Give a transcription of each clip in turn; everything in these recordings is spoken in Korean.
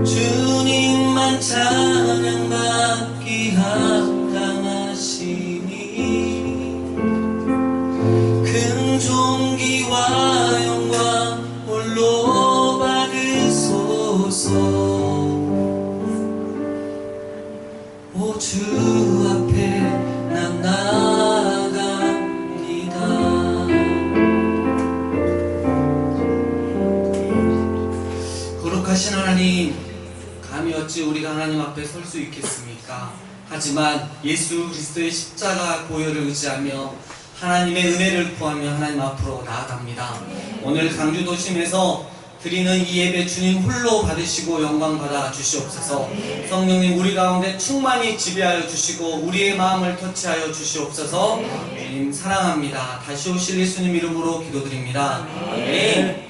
주님만 찬양받기 합당하시니 큰 존귀와 영광 홀로 받으소서. 오 주 앞에 난 나아갑니다. 거룩하신 하나님, 감히 어찌 우리가 하나님 앞에 설 수 있겠습니까? 하지만 예수 그리스도의 십자가 보혈을 의지하며 하나님의 은혜를 구하며 하나님 앞으로 나아갑니다. 오늘 강주 도심에서 드리는 이 예배 주님 홀로 받으시고 영광 받아 주시옵소서. 성령님 우리 가운데 충만히 지배하여 주시고 우리의 마음을 터치하여 주시옵소서. 주님 사랑합니다. 다시 오실 예수님 이름으로 기도드립니다. 아멘.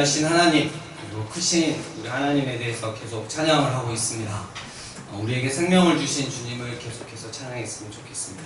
위대하신 하나님, 그리고 크신 우리 하나님에 대해서 계속 찬양을 하고 있습니다. 우리에게 생명을 주신 주님을 계속해서 찬양했으면 좋겠습니다.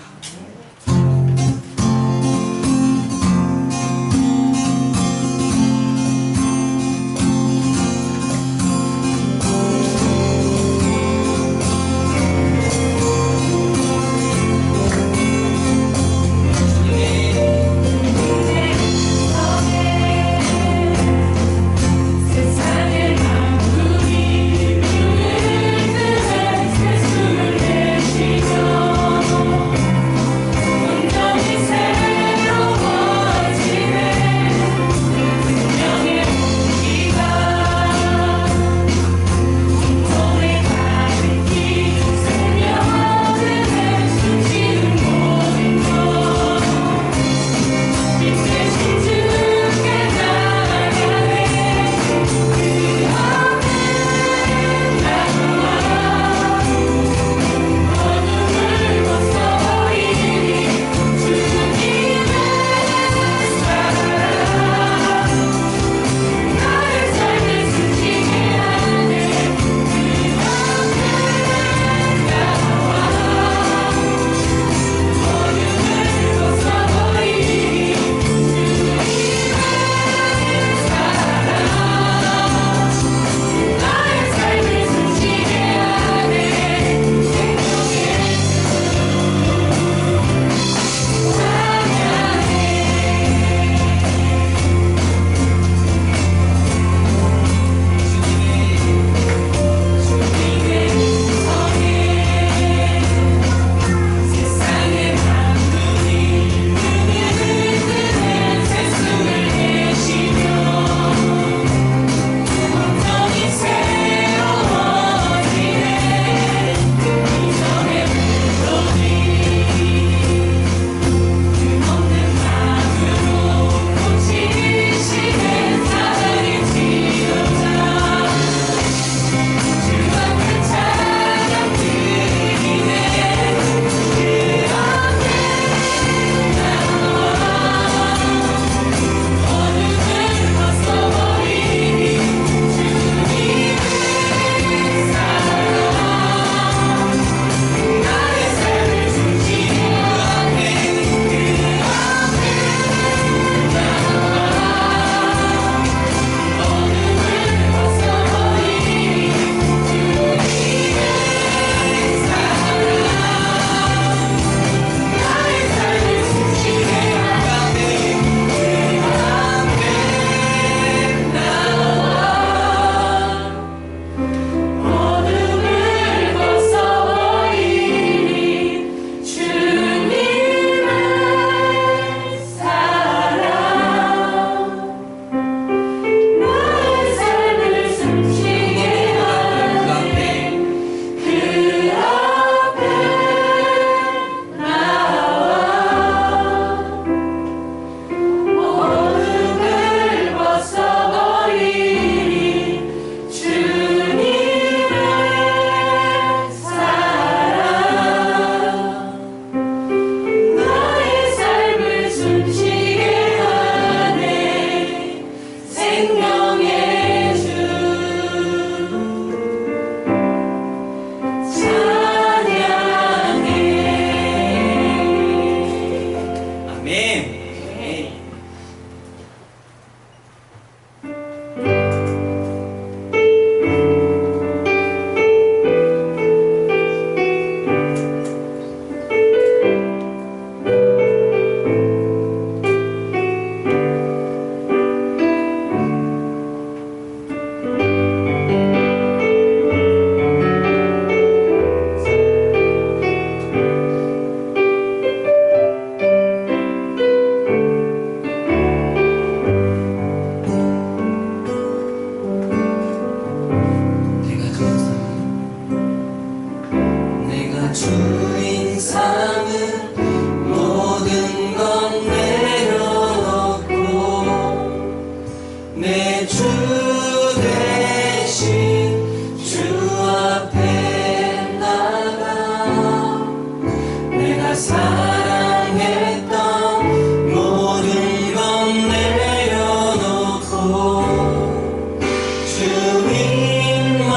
주님만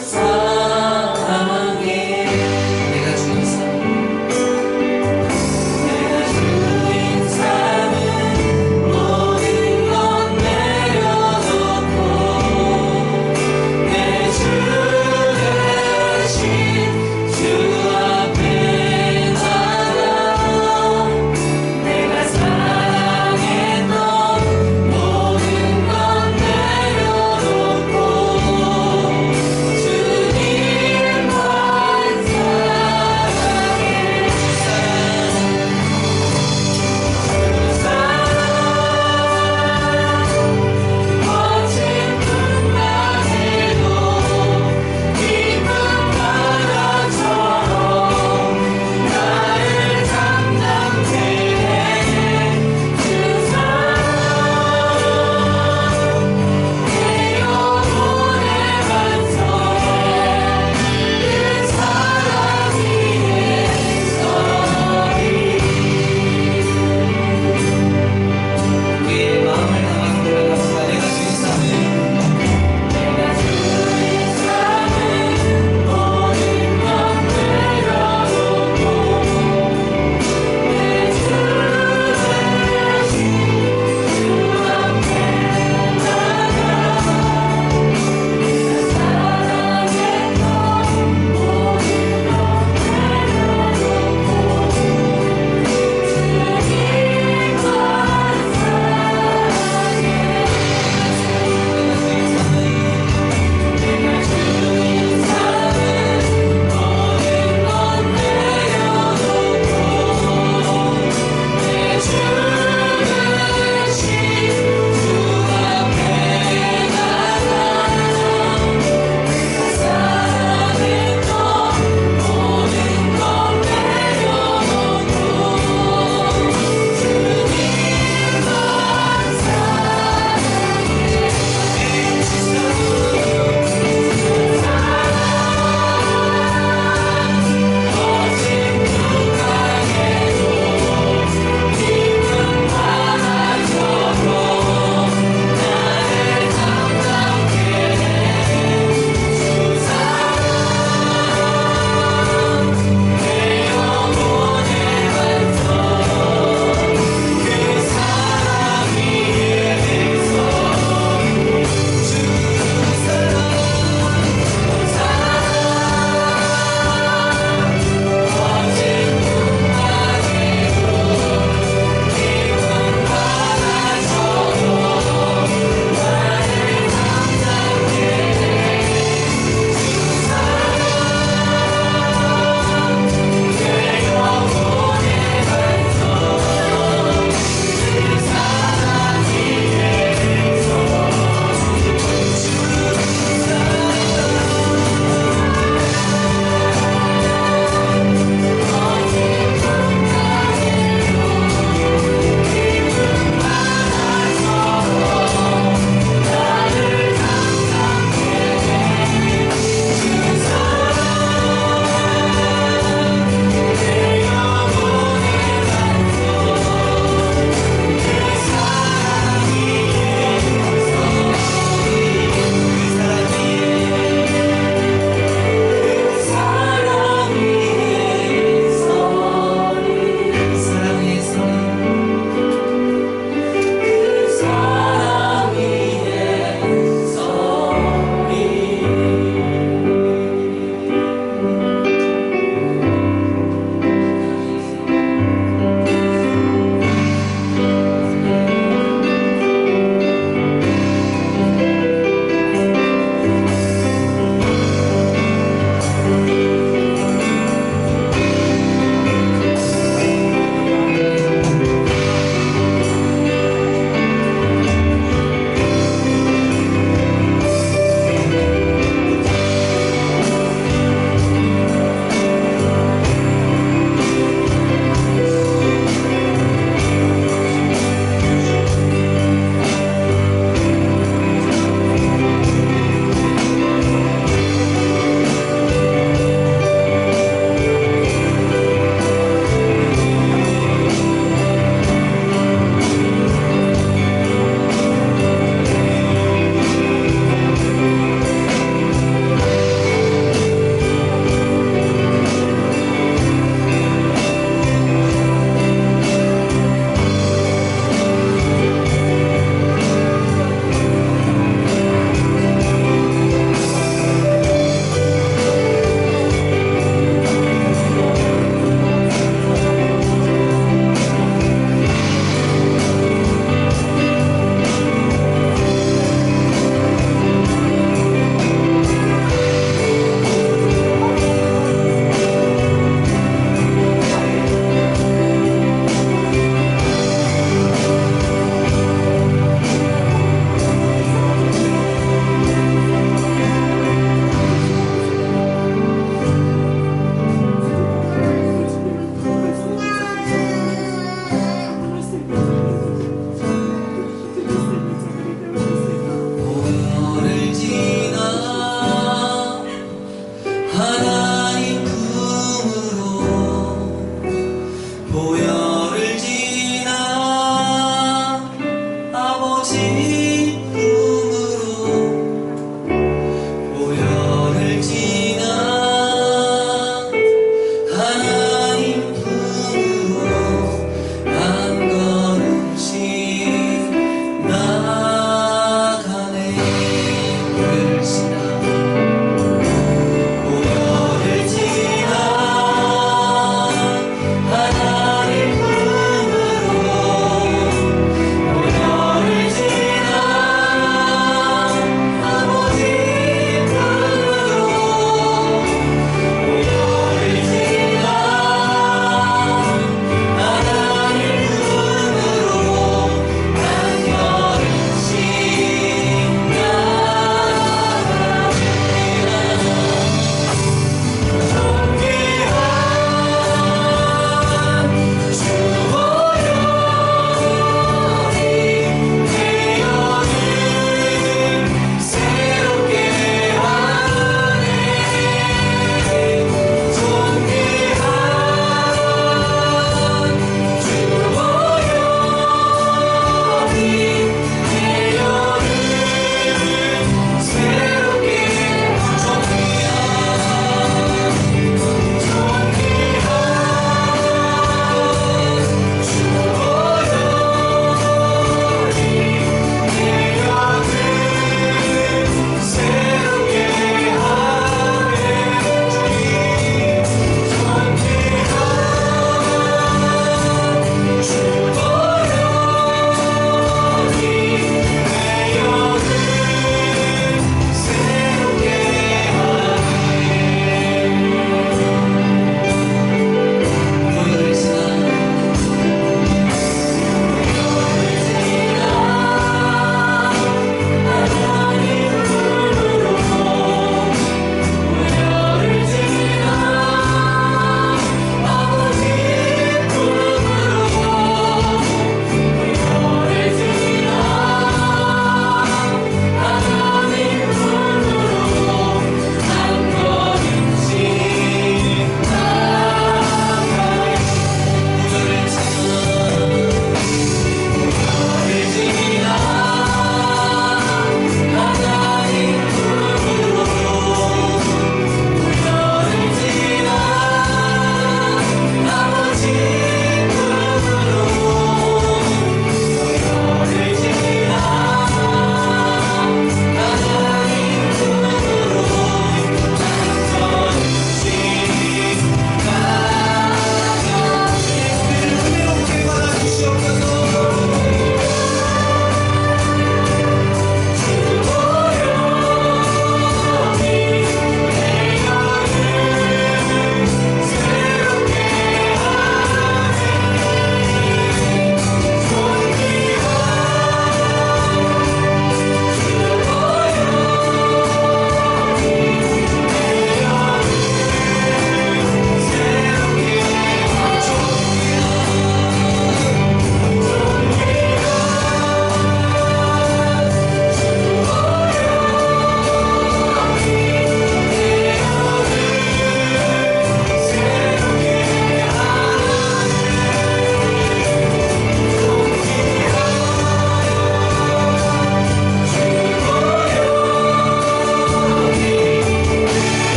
사랑해. 내가 주인 삶 내가 주인 삶은 모든 것 내려놓고 내 주 대신 주 앞에 나가 내가 사랑했던 모든 것 내려놓고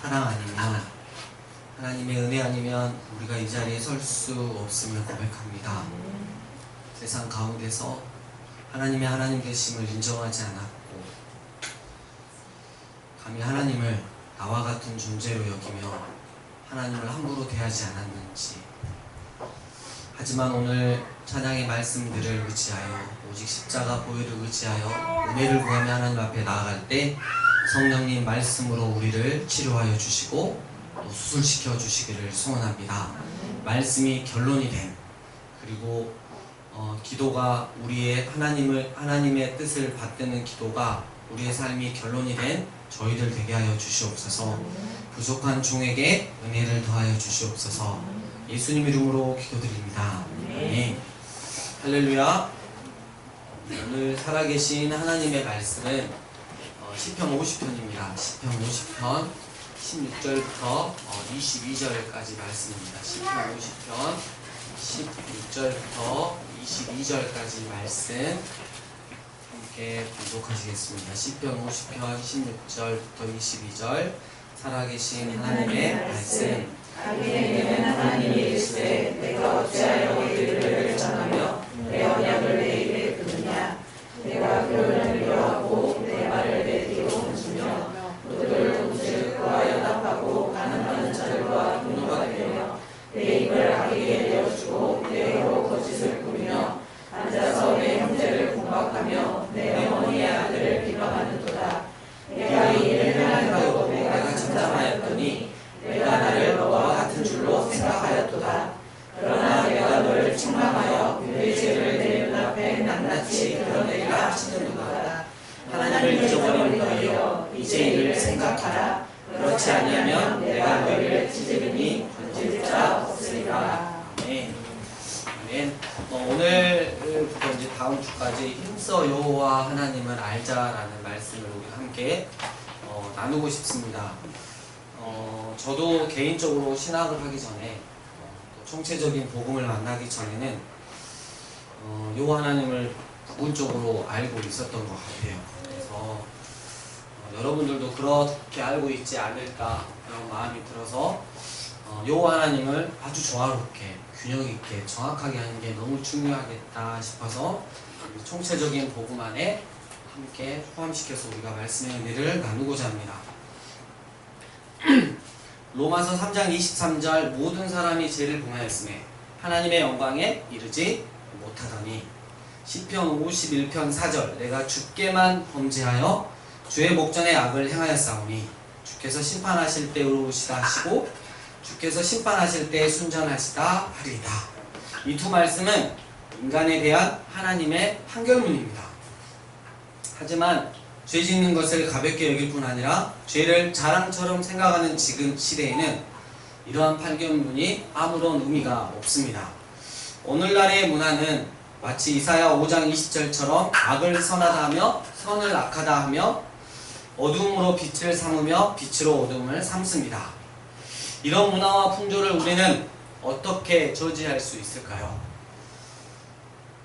사랑 아니면, 하나님의 은혜 아니면 우리가 이 자리에 설 수 없음을 고백합니다. 세상 가운데서 하나님의 하나님 되심을 인정하지 않았고, 감히 하나님을 나와 같은 존재로 여기며 하나님을 함부로 대하지 않았는지. 하지만 오늘 찬양의 말씀들을 의지하여, 오직 십자가 보혈을 의지하여 은혜를 구하며 하나님 앞에 나아갈 때 성령님 말씀으로 우리를 치료하여 주시고 또 수술시켜 주시기를 소원합니다. 말씀이 결론이 된, 그리고 기도가 우리의 하나님의 뜻을 받드는 기도가 우리의 삶이 결론이 된 저희들 되게 하여 주시옵소서. 부족한 종에게 은혜를 더하여 주시옵소서. 예수님 이름으로 기도드립니다. 네. 할렐루야. 오늘 살아계신 하나님의 말씀은 시편 50편입니다. 시편 50편 16절부터 22절까지 말씀입니다. 시편 50편 16절부터 22절까지 말씀 함께 봉독하시겠습니다. 시편 50편 16절부터 22절. 살아계신 하나님의 말씀. 하기는 하나님이 이르시되 내가 어찌하여 너희를 전하며 내 언약을 내 입에 두느냐. 내가 그를 들려하고 내 말을 내 뒤로 훔치며 그들을 동시에 그와 연합하고 가늠하는 자들과 분노가 되며 내 입을 악에게 내어주고 내 혀로 거짓을 꾸미며 앉아서 내 형제를 공박하며 내 어머니의 아들을 비방하는도다. 내가 이 일을 행하려고 내가 잠잠하였더니 내가 나를 너와 같은 줄로 생각하였도다. 그러나 내가 너를 책망하여 그의 죄를 내 눈앞에 낱낱이 드러내리라 하시는도다. 하나님을 잊어버린 너희여, 이제 이를 생각하라. 그렇지 아니하면 내가 너희를 찢으리니 건질 자 없으리라. 아멘. 아멘. 오늘부터 이제 다음 주까지 힘써 여호와 하나님을 알자라는 말씀을 우리 함께 나누고 싶습니다. 저도 개인적으로 신학을 하기 전에 총체적인 복음을 만나기 전에는 여호와 하나님을 부분적으로 알고 있었던 것 같아요. 그래서 여러분들도 그렇게 알고 있지 않을까 그런 마음이 들어서 여호와 하나님을 아주 조화롭게 균형 있게 정확하게 하는 게 너무 중요하겠다 싶어서 총체적인 복음 안에 함께 포함시켜서 우리가 말씀의 은혜를 나누고자 합니다. 로마서 3장 23절. 모든 사람이 죄를 범하였으매 하나님의 영광에 이르지 못하더니. 시편 51편 4절. 내가 주께만 범죄하여 주의 목전에 악을 행하였사오니 주께서 심판하실 때 의로우시다 하시고 주께서 심판하실 때 순전하시다 하리이다. 이 두 말씀은 인간에 대한 하나님의 판결문입니다. 하지만 죄 짓는 것을 가볍게 여길 뿐 아니라 죄를 자랑처럼 생각하는 지금 시대에는 이러한 판결문이 아무런 의미가 없습니다. 오늘날의 문화는 마치 이사야 5장 20절처럼 악을 선하다 하며 선을 악하다 하며 어두움으로 빛을 삼으며 빛으로 어두움을 삼습니다. 이런 문화와 풍조를 우리는 어떻게 저지할 수 있을까요?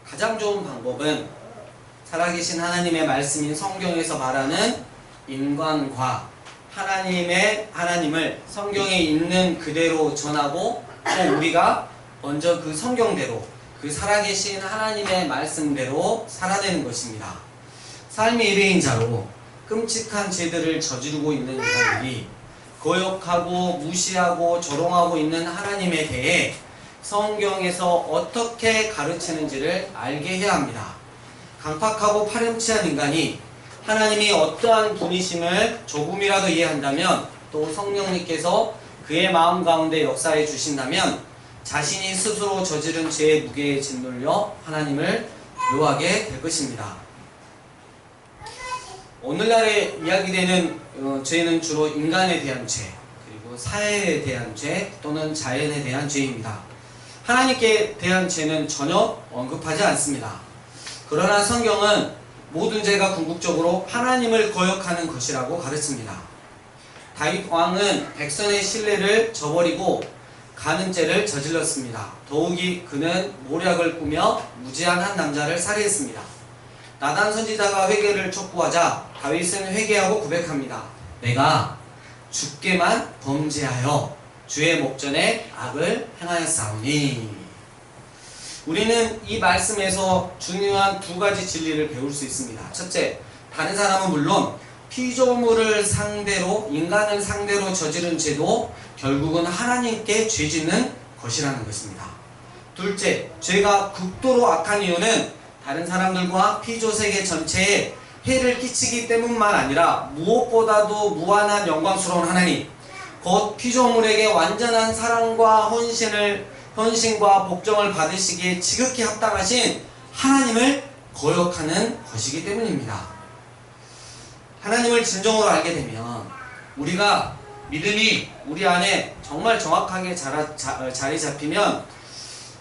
가장 좋은 방법은 살아계신 하나님의 말씀인 성경에서 말하는 인간과 하나님을 성경에 있는 그대로 전하고 또 우리가 먼저 그 성경대로 그 살아계신 하나님의 말씀대로 살아내는 것입니다. 삶의 일회인 자로 끔찍한 죄들을 저지르고 있는 인간들이 거역하고 무시하고 조롱하고 있는 하나님에 대해 성경에서 어떻게 가르치는지를 알게 해야 합니다. 강팍하고 파렴치한 인간이 하나님이 어떠한 분이심을 조금이라도 이해한다면 또 성령님께서 그의 마음 가운데 역사해 주신다면 자신이 스스로 저지른 죄의 무게에 짓눌려 하나님을 두려워하게 될 것입니다. 오늘날에 이야기되는 죄는 주로 인간에 대한 죄, 그리고 사회에 대한 죄 또는 자연에 대한 죄입니다. 하나님께 대한 죄는 전혀 언급하지 않습니다. 그러나 성경은 모든 죄가 궁극적으로 하나님을 거역하는 것이라고 가르칩니다. 다윗 왕은 백성의 신뢰를 저버리고 간음죄를 저질렀습니다. 더욱이 그는 모략을 꾸며 무지한 한 남자를 살해했습니다. 나단 선지자가 회개를 촉구하자 다윗은 회개하고 고백합니다. 내가 주께만 범죄하여 주의 목전에 악을 행하였사오니. 우리는 이 말씀에서 중요한 두 가지 진리를 배울 수 있습니다. 첫째, 다른 사람은 물론 피조물을 상대로, 인간을 상대로 저지른 죄도 결국은 하나님께 죄짓는 것이라는 것입니다. 둘째, 죄가 극도로 악한 이유는 다른 사람들과 피조세계 전체에 해를 끼치기 때문만 아니라 무엇보다도 무한한 영광스러운 하나님, 곧 피조물에게 완전한 사랑과 헌신과 복종을 받으시기에 지극히 합당하신 하나님을 거역하는 것이기 때문입니다. 하나님을 진정으로 알게 되면 우리가 믿음이 우리 안에 정말 정확하게 자리 잡히면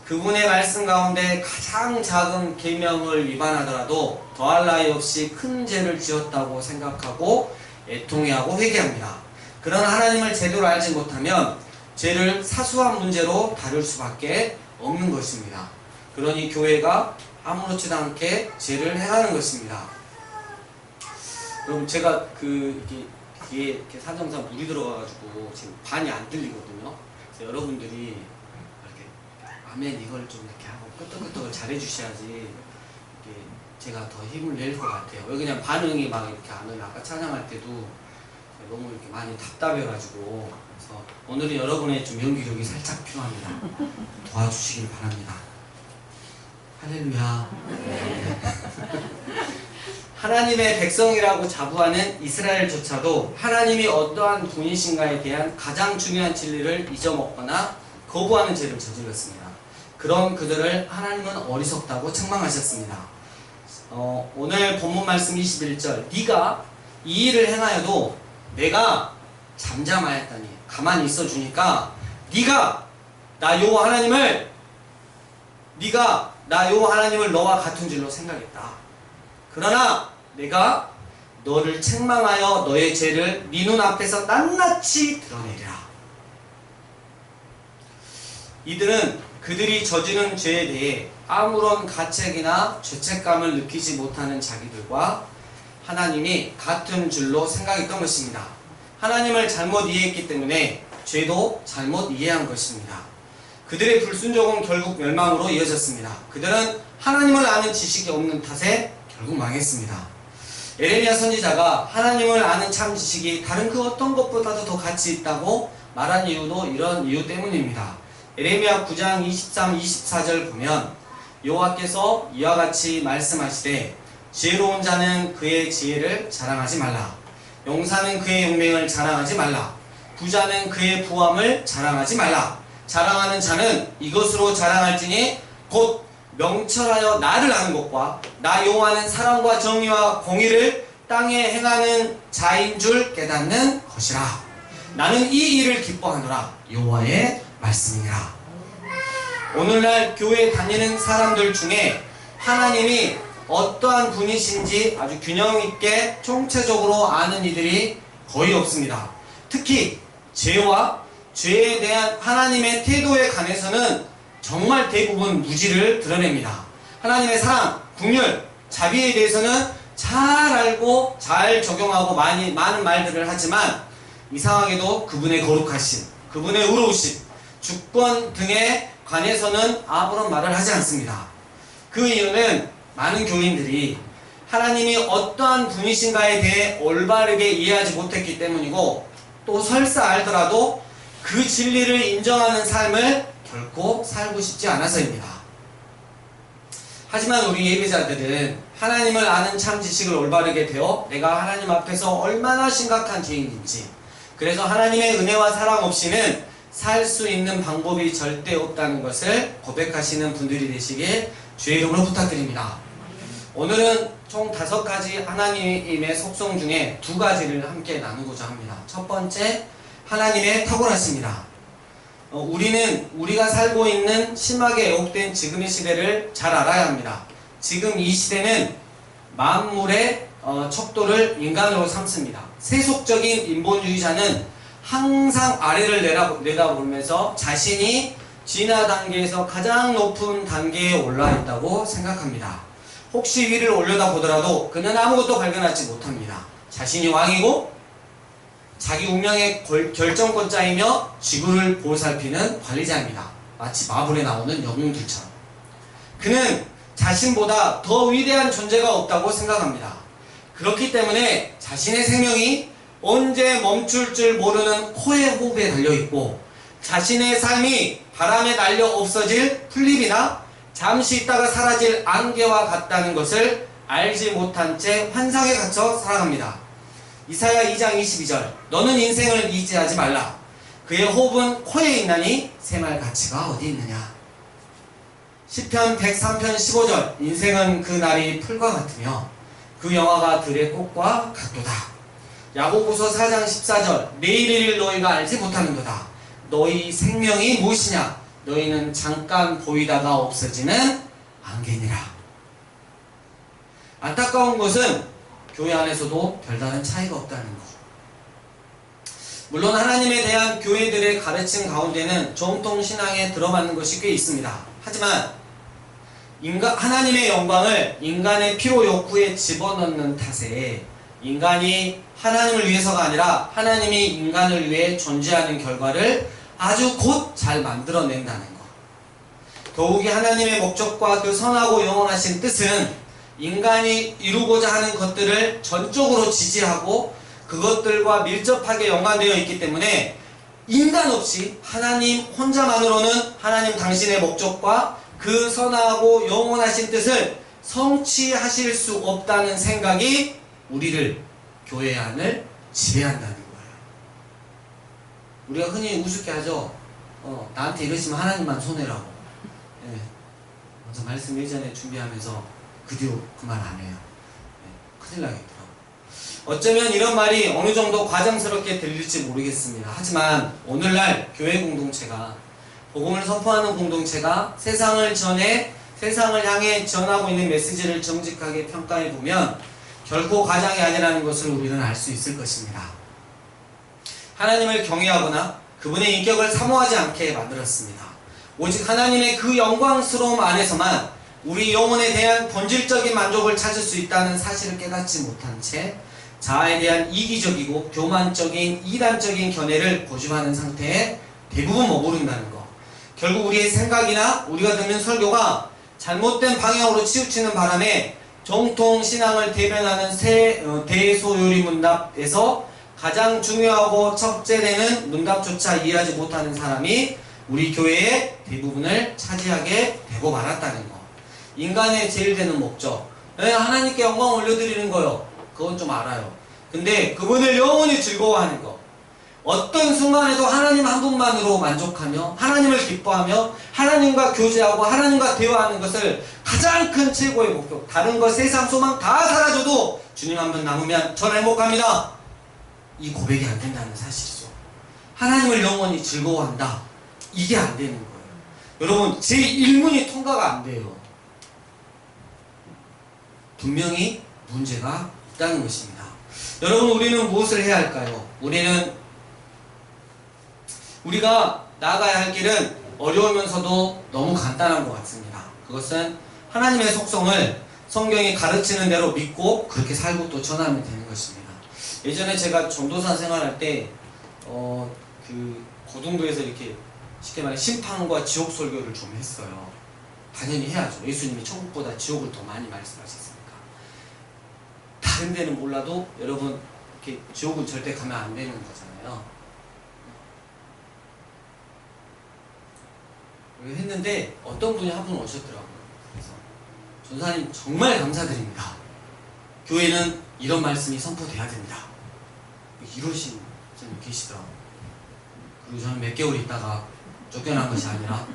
그분의 말씀 가운데 가장 작은 계명을 위반하더라도 더할 나위 없이 큰 죄를 지었다고 생각하고 애통해하고 회개합니다. 그러나 하나님을 제대로 알지 못하면 죄를 사소한 문제로 다룰 수밖에 없는 것입니다. 그러니 교회가 아무렇지도 않게 죄를 행하는 것입니다. 여러분, 제가 이게 사정상 물이 들어가가지고 지금 반이 안 들리거든요. 그래서 여러분들이 이렇게 아멘 이걸 좀 이렇게 하고 끄떡끄떡을 잘해주셔야지 이렇게 제가 더 힘을 낼 것 같아요. 왜 그냥 반응이 막 이렇게 안 오면 아까 찬양할 때도 너무 이렇게 많이 답답해가지고. 그래서 오늘은 여러분의 좀 연기력이 살짝 필요합니다. 도와주시길 바랍니다. 할렐루야. 하나님의 백성이라고 자부하는 이스라엘조차도 하나님이 어떠한 분이신가에 대한 가장 중요한 진리를 잊어먹거나 거부하는 죄를 저질렀습니다. 그런 그들을 하나님은 어리석다고 책망하셨습니다. 오늘 본문 말씀 21절, 네가 이 일을 행하여도 내가 잠잠하였다니 가만히 있어주니까 네가 나 여호와 하나님을 너와 같은 줄로 생각했다. 그러나 내가 너를 책망하여 너의 죄를 네 눈앞에서 낱낱이 드러내리라. 이들은 그들이 저지른 죄에 대해 아무런 가책이나 죄책감을 느끼지 못하는 자기들과 하나님이 같은 줄로 생각했던 것입니다. 하나님을 잘못 이해했기 때문에 죄도 잘못 이해한 것입니다. 그들의 불순종은 결국 멸망으로 이어졌습니다. 그들은 하나님을 아는 지식이 없는 탓에 결국 망했습니다. 에레미야 선지자가 하나님을 아는 참 지식이 다른 그 어떤 것보다도 더 가치 있다고 말한 이유도 이런 이유 때문입니다. 에레미야 9장 23, 24절 보면 여호와께서 이와 같이 말씀하시되 지혜로운 자는 그의 지혜를 자랑하지 말라. 용사는 그의 용맹을 자랑하지 말라. 부자는 그의 부함을 자랑하지 말라. 자랑하는 자는 이것으로 자랑할지니 곧 명철하여 나를 아는 것과 나 여호와는 사랑과 정의와 공의를 땅에 행하는 자인 줄 깨닫는 것이라. 나는 이 일을 기뻐하노라. 여호와의 말씀이라. 오늘날 교회에 다니는 사람들 중에 하나님이 어떠한 분이신지 아주 균형 있게 총체적으로 아는 이들이 거의 없습니다. 특히 죄와 죄에 대한 하나님의 태도에 관해서는 정말 대부분 무지를 드러냅니다. 하나님의 사랑, 긍휼, 자비에 대해서는 잘 알고 잘 적용하고 많은 말들을 하지만 이상하게도 그분의 거룩하심, 그분의 의로우심, 주권 등에 관해서는 아무런 말을 하지 않습니다. 그 이유는 많은 교인들이 하나님이 어떠한 분이신가에 대해 올바르게 이해하지 못했기 때문이고, 또 설사 알더라도 그 진리를 인정하는 삶을 결코 살고 싶지 않아서입니다. 하지만 우리 예배자들은 하나님을 아는 참 지식을 올바르게 배워 내가 하나님 앞에서 얼마나 심각한 죄인인지, 그래서 하나님의 은혜와 사랑 없이는 살 수 있는 방법이 절대 없다는 것을 고백하시는 분들이 되시길 주의 이름으로 부탁드립니다. 오늘은 총 5가지 하나님의 속성 중에 2가지를 함께 나누고자 합니다. 첫 번째, 하나님의 탁월하십니다. 우리가 살고 있는 심하게 애혹된 지금의 시대를 잘 알아야 합니다. 지금 이 시대는 만물의 척도를 인간으로 삼습니다. 세속적인 인본주의자는 항상 아래를 내다보면서 자신이 진화 단계에서 가장 높은 단계에 올라 있다고 생각합니다. 혹시 위를 올려다보더라도 그는 아무것도 발견하지 못합니다. 자신이 왕이고 자기 운명의 결정권자이며 지구를 보살피는 관리자입니다. 마치 마블에 나오는 영웅들처럼. 그는 자신보다 더 위대한 존재가 없다고 생각합니다. 그렇기 때문에 자신의 생명이 언제 멈출 줄 모르는 코의 호흡에 달려있고, 자신의 삶이 바람에 날려 없어질 풀잎이나 잠시 있다가 사라질 안개와 같다는 것을 알지 못한 채 환상에 갇혀 살아갑니다. 이사야 2장 22절, 너는 인생을 이지하지 말라. 그의 호흡은 코에 있나니 새말 가치가 어디 있느냐. 시편 103편 15절, 인생은 그 날이 풀과 같으며 그 영화가 들의 꽃과 같도다. 야고보서 4장 14절, 내일 일을 너희가 알지 못하는도다. 너희 생명이 무엇이냐? 너희는 잠깐 보이다가 없어지는 안개니라. 안타까운 것은 교회 안에서도 별다른 차이가 없다는 것. 물론 하나님에 대한 교회들의 가르침 가운데는 정통 신앙에 들어맞는 것이 꽤 있습니다. 하지만 하나님의 영광을 인간의 피로 욕구에 집어넣는 탓에 인간이 하나님을 위해서가 아니라 하나님이 인간을 위해 존재하는 결과를 아주 곧 잘 만들어낸다는 것. 더욱이 하나님의 목적과 그 선하고 영원하신 뜻은 인간이 이루고자 하는 것들을 전적으로 지지하고 그것들과 밀접하게 연관되어 있기 때문에 인간 없이 하나님 혼자만으로는 하나님 당신의 목적과 그 선하고 영원하신 뜻을 성취하실 수 없다는 생각이 우리를, 교회 안을 지배한다는 거예요. 우리가 흔히 우습게 하죠. 나한테 이러시면 하나님만 손해라고. 예. 먼저 말씀 예전에 준비하면서 그 뒤로 그 말 안 해요. 예. 큰일 나겠더라고. 어쩌면 이런 말이 어느 정도 과장스럽게 들릴지 모르겠습니다. 하지만 오늘날 교회 공동체가, 복음을 선포하는 공동체가 세상을 향해 전하고 있는 메시지를 정직하게 평가해 보면 결코 과장이 아니라는 것을 우리는 알 수 있을 것입니다. 하나님을 경외하거나 그분의 인격을 사모하지 않게 만들었습니다. 오직 하나님의 그 영광스러움 안에서만 우리 영혼에 대한 본질적인 만족을 찾을 수 있다는 사실을 깨닫지 못한 채 자아에 대한 이기적이고 교만적인 이단적인 견해를 고집하는 상태에 대부분 머무른다는 것. 결국 우리의 생각이나 우리가 듣는 설교가 잘못된 방향으로 치우치는 바람에 정통 신앙을 대변하는 대소요리 문답에서 가장 중요하고 첫째되는 문답조차 이해하지 못하는 사람이 우리 교회의 대부분을 차지하게 되고 말았다는 것. 인간의 제일 되는 목적, 하나님께 영광 올려드리는 거요. 그건 좀 알아요. 근데 그분을 영원히 즐거워하는 것. 어떤 순간에도 하나님 한 분만으로 만족하며 하나님을 기뻐하며 하나님과 교제하고 하나님과 대화하는 것을 가장 큰 최고의 목표. 다른 것, 세상 소망 다 사라져도 주님 한 분 남으면 전 행복합니다. 이 고백이 안 된다는 사실이죠. 하나님을 영원히 즐거워한다. 이게 안 되는 거예요. 여러분, 제 1문이 통과가 안 돼요. 분명히 문제가 있다는 것입니다. 여러분, 우리는 무엇을 해야 할까요? 우리가 나아가야 할 길은 어려우면서도 너무 간단한 것 같습니다. 그것은 하나님의 속성을 성경이 가르치는 대로 믿고 그렇게 살고 또 전하면 되는 것입니다. 예전에 제가 전도사 생활할 때 고등도에서 이렇게 쉽게 말해 심판과 지옥 설교를 좀 했어요. 당연히 해야죠. 예수님이 천국보다 지옥을 더 많이 말씀하셨으니까. 다른 데는 몰라도 여러분, 이렇게 지옥은 절대 가면 안 되는 거잖아요. 했는데 어떤 분이 한 분 오셨더라고요. 그래서 전사님 정말 감사드립니다. 교회는 이런 말씀이 선포돼야 됩니다. 이러신 분이 계시더라고요. 그리고 저는 몇 개월 있다가 쫓겨난 것이 아니라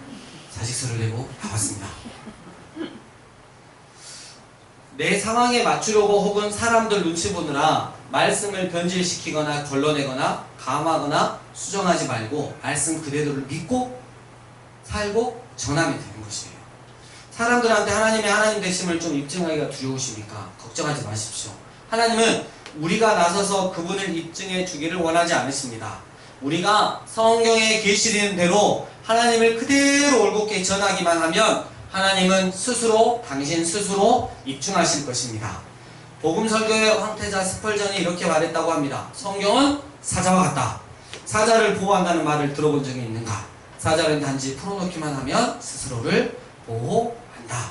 자식서를 내고 나왔습니다. 내 상황에 맞추려고 혹은 사람들 눈치 보느라 말씀을 변질시키거나 걸러내거나 감하거나 수정하지 말고 말씀 그대로를 믿고 살고 전하면 되는 것이에요. 사람들한테 하나님의 하나님 되심을 좀 입증하기가 두려우십니까? 걱정하지 마십시오. 하나님은 우리가 나서서 그분을 입증해 주기를 원하지 않으십니다. 우리가 성경에 계시된 대로 하나님을 그대로 올곧게 전하기만 하면 하나님은 당신 스스로 입증하실 것입니다. 복음 설교의 황태자 스펄전이 이렇게 말했다고 합니다. 성경은 사자와 같다. 사자를 보호한다는 말을 들어본 적이 있는가? 사자는 단지 풀어놓기만 하면 스스로를 보호한다.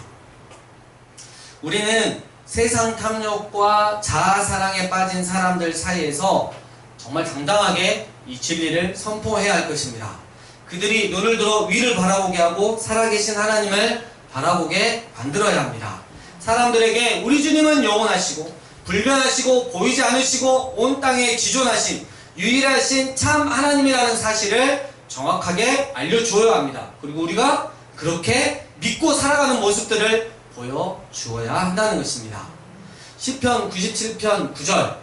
우리는 세상 탐욕과 자아사랑에 빠진 사람들 사이에서 정말 당당하게 이 진리를 선포해야 할 것입니다. 그들이 눈을 들어 위를 바라보게 하고 살아계신 하나님을 바라보게 만들어야 합니다. 사람들에게 우리 주님은 영원하시고 불변하시고 보이지 않으시고 온 땅에 지존하신 유일하신 참 하나님이라는 사실을 정확하게 알려주어야 합니다. 그리고 우리가 그렇게 믿고 살아가는 모습들을 보여주어야 한다는 것입니다. 시편 97편 9절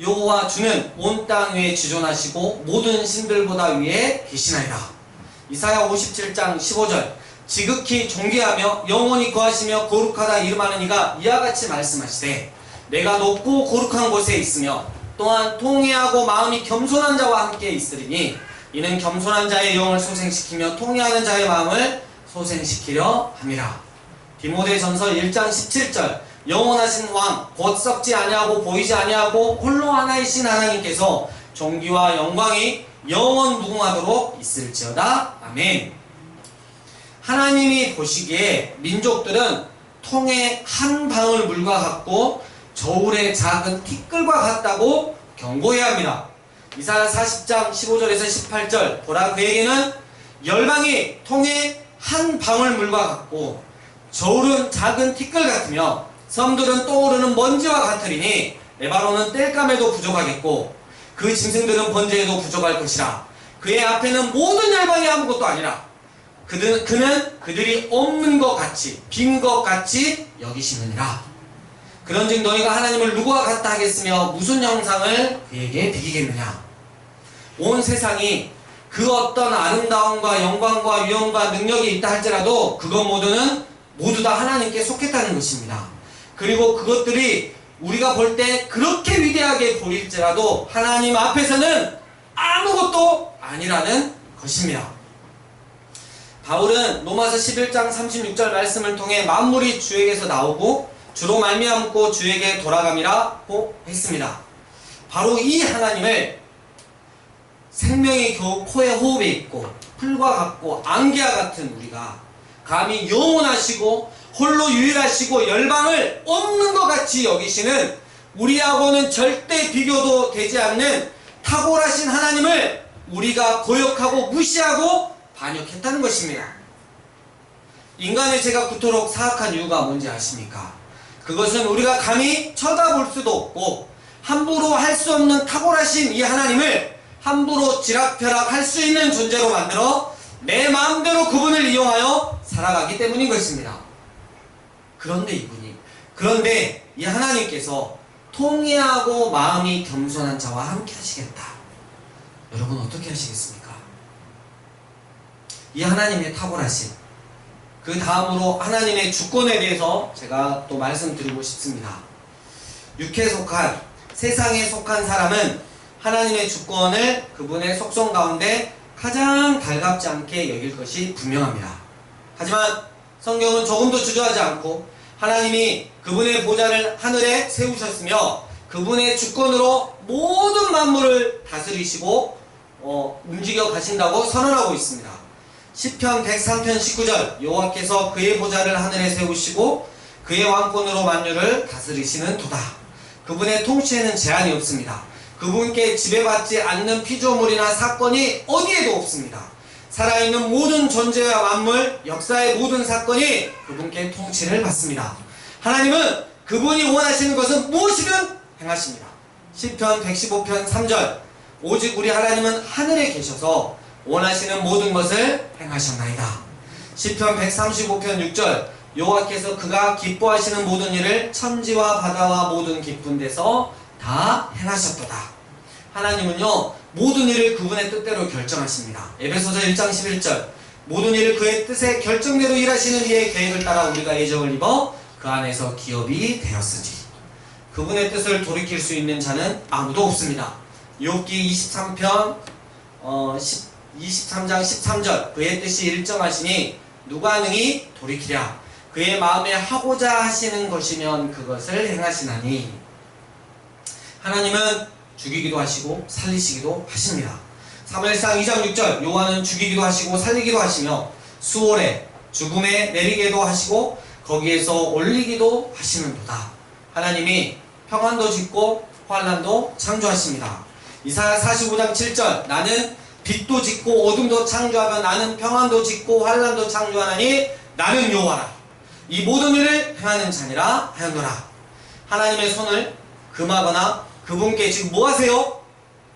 여호와 주는 온 땅 위에 지존하시고 모든 신들보다 위에 계시나이다. 이사야 57장 15절 지극히 존귀하며 영원히 거하시며 거룩하다 이름하는 이가 이와 같이 말씀하시되 내가 높고 거룩한 곳에 있으며 또한 통회하고 마음이 겸손한 자와 함께 있으리니 이는 겸손한 자의 영을 소생시키며 통회하는 자의 마음을 소생시키려 함이라. 디모데전서 1장 17절 영원하신 왕 곧 썩지 아니하고 보이지 아니하고 홀로 하나이신 하나님께서 존귀와 영광이 영원 무궁하도록 있을지어다. 아멘. 하나님이 보시기에 민족들은 통에 한 방울 물과 같고 저울의 작은 티끌과 같다고 경고해야 합니다. 이사야 40장 15절에서 18절 보라 그에게는 열방이 통에 한 방울 물과 같고 저울은 작은 티끌 같으며 섬들은 떠오르는 먼지와 같으리니 레바논은 땔감에도 부족하겠고 그 짐승들은 번제에도 부족할 것이라. 그의 앞에는 모든 열방이 아무것도 아니라 그는 그들이 없는 것 같이 빈 것 같이 여기시느니라. 그런즉 너희가 하나님을 누구와 같다 하겠으며 무슨 형상을 그에게 비기겠느냐. 온 세상이 그 어떤 아름다움과 영광과 위엄과 능력이 있다 할지라도 그것 모두 다 하나님께 속했다는 것입니다. 그리고 그것들이 우리가 볼 때 그렇게 위대하게 보일지라도 하나님 앞에서는 아무것도 아니라는 것입니다. 바울은 로마서 11장 36절 말씀을 통해 만물이 주에게서 나오고 주로 말미암고 주에게 돌아감이라고 했습니다. 바로 이 하나님을 생명이 겨우 코에 호흡에 있고 풀과 같고 안개와 같은 우리가 감히 영원하시고 홀로 유일하시고 열방을 없는 것 같이 여기시는 우리하고는 절대 비교도 되지 않는 탁월하신 하나님을 우리가 거역하고 무시하고 반역했다는 것입니다. 인간의 죄가 그토록 사악한 이유가 뭔지 아십니까? 그것은 우리가 감히 쳐다볼 수도 없고 함부로 할 수 없는 탁월하신 이 하나님을 함부로 지락펴락 할 수 있는 존재로 만들어 내 마음대로 그분을 이용하여 살아가기 때문인 것입니다. 그런데 이 하나님께서 통회하고 마음이 겸손한 자와 함께 하시겠다. 여러분 어떻게 하시겠습니까? 이 하나님의 탁월하신 그 다음으로 하나님의 주권에 대해서 제가 또 말씀드리고 싶습니다. 육에 속한 세상에 속한 사람은 하나님의 주권을 그분의 속성 가운데 가장 달갑지 않게 여길 것이 분명합니다. 하지만 성경은 조금도 주저하지 않고 하나님이 그분의 보좌를 하늘에 세우셨으며 그분의 주권으로 모든 만물을 다스리시고 움직여 가신다고 선언하고 있습니다. 시편 103편 19절 여호와께서 그의 보좌를 하늘에 세우시고 그의 왕권으로 만유를 다스리시는 도다. 그분의 통치에는 제한이 없습니다. 그분께 지배받지 않는 피조물이나 사건이 어디에도 없습니다. 살아있는 모든 존재와 만물, 역사의 모든 사건이 그분께 통치를 받습니다. 하나님은 그분이 원하시는 것은 무엇이든 행하십니다. 시편 115편 3절 오직 우리 하나님은 하늘에 계셔서 원하시는 모든 것을 행하셨나이다. 시편 135편 6절 여호와께서 그가 기뻐하시는 모든 일을 천지와 바다와 모든 깊은 데서 다 행하셨도다. 하나님은요 모든 일을 그분의 뜻대로 결정하십니다. 에베소서 1장 11절 모든 일을 그의 뜻에 결정대로 일하시는 이의 계획을 따라 우리가 예정을 입어 그 안에서 기업이 되었으니 그분의 뜻을 돌이킬 수 있는 자는 아무도 없습니다. 욥기 23편 23장 13절 그의 뜻이 일정하시니 누가 능히 돌이키랴. 그의 마음에 하고자 하시는 것이면 그것을 행하시나니. 하나님은 죽이기도 하시고 살리시기도 하십니다. 사무엘상 2장 6절 여호와는 죽이기도 하시고 살리기도 하시며 수월에 죽음에 내리게도 하시고 거기에서 올리기도 하시는도다. 하나님이 평안도 짓고 환난도 창조하십니다. 이사야 45장 7절 나는 빛도 짓고 어둠도 창조하며 나는 평안도 짓고 환난도 창조하나니 나는 여호와라. 이 모든 일을 행하는 자니라 하였노라. 하나님의 손을 금하거나 그분께 지금 뭐 하세요?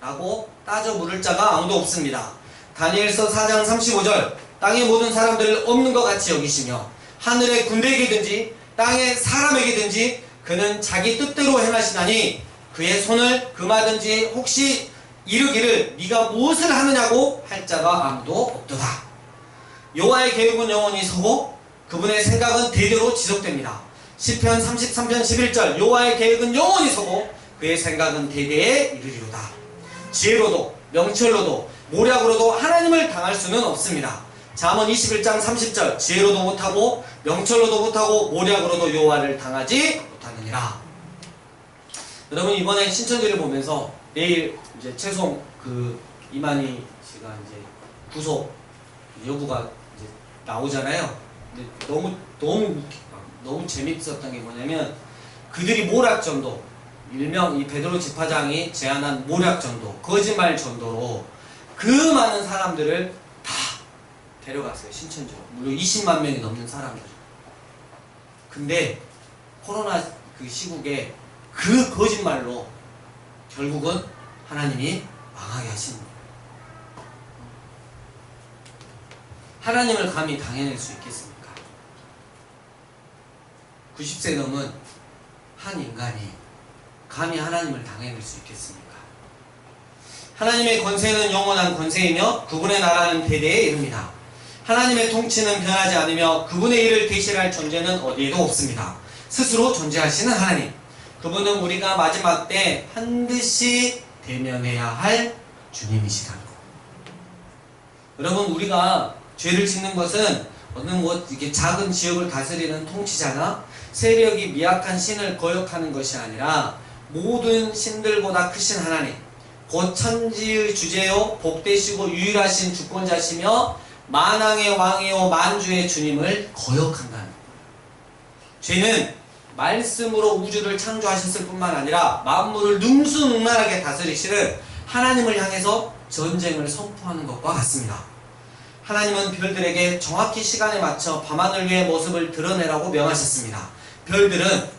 라고 따져 물을 자가 아무도 없습니다. 다니엘서 4장 35절 땅의 모든 사람들을 없는 것 같이 여기시며 하늘의 군대에게든지 땅의 사람에게든지 그는 자기 뜻대로 행하시나니 그의 손을 금하든지 혹시 이르기를 네가 무엇을 하느냐고 할 자가 아무도 없도다. 여호와의 계획은 영원히 서고 그분의 생각은 대대로 지속됩니다. 시편 33편 11절 여호와의 계획은 영원히 서고 그의 생각은 대대에 이르리로다. 지혜로도 명철로도 모략으로도 하나님을 당할 수는 없습니다. 잠언 21장 30절 지혜로도 못하고 명철로도 못하고 모략으로도 여호와를 당하지 못하느니라. 여러분 이번에 신천지를 보면서 내일 이제 최송 이만희 씨가 이제 구속 여부가 이제 나오잖아요. 근데 너무 재밌었던 게 뭐냐면 그들이 모략전도 일명 이 베드로 집화장이 제안한 모략전도 거짓말 전도로 그 많은 사람들을 다 데려갔어요. 신천지로 무려 20만 명이 넘는 사람들. 근데 코로나 그 시국에 그 거짓말로 결국은 하나님이 망하게 하신 거예요. 하나님을 감히 당해낼 수 있겠습니까? 90세 넘은 한 인간이 감히 하나님을 당해낼 수 있겠습니까? 하나님의 권세는 영원한 권세이며 그분의 나라는 대대에 이릅니다. 하나님의 통치는 변하지 않으며 그분의 일을 대신할 존재는 어디에도 없습니다. 스스로 존재하시는 하나님, 그분은 우리가 마지막 때 반드시 대면해야 할 주님이시라는 것. 여러분 우리가 죄를 짓는 것은 어느 이렇게 작은 지역을 다스리는 통치자나 세력이 미약한 신을 거역하는 것이 아니라 모든 신들보다 크신 하나님, 곧 천지의 주제요 복되시고 유일하신 주권자시며 만왕의 왕이요 만주의 주님을 거역한다는 것. 죄는 말씀으로 우주를 창조하셨을 뿐만 아니라 만물을 능수능란하게 다스리시는 하나님을 향해서 전쟁을 선포하는 것과 같습니다. 하나님은 별들에게 정확히 시간에 맞춰 밤하늘 위의 모습을 드러내라고 명하셨습니다. 별들은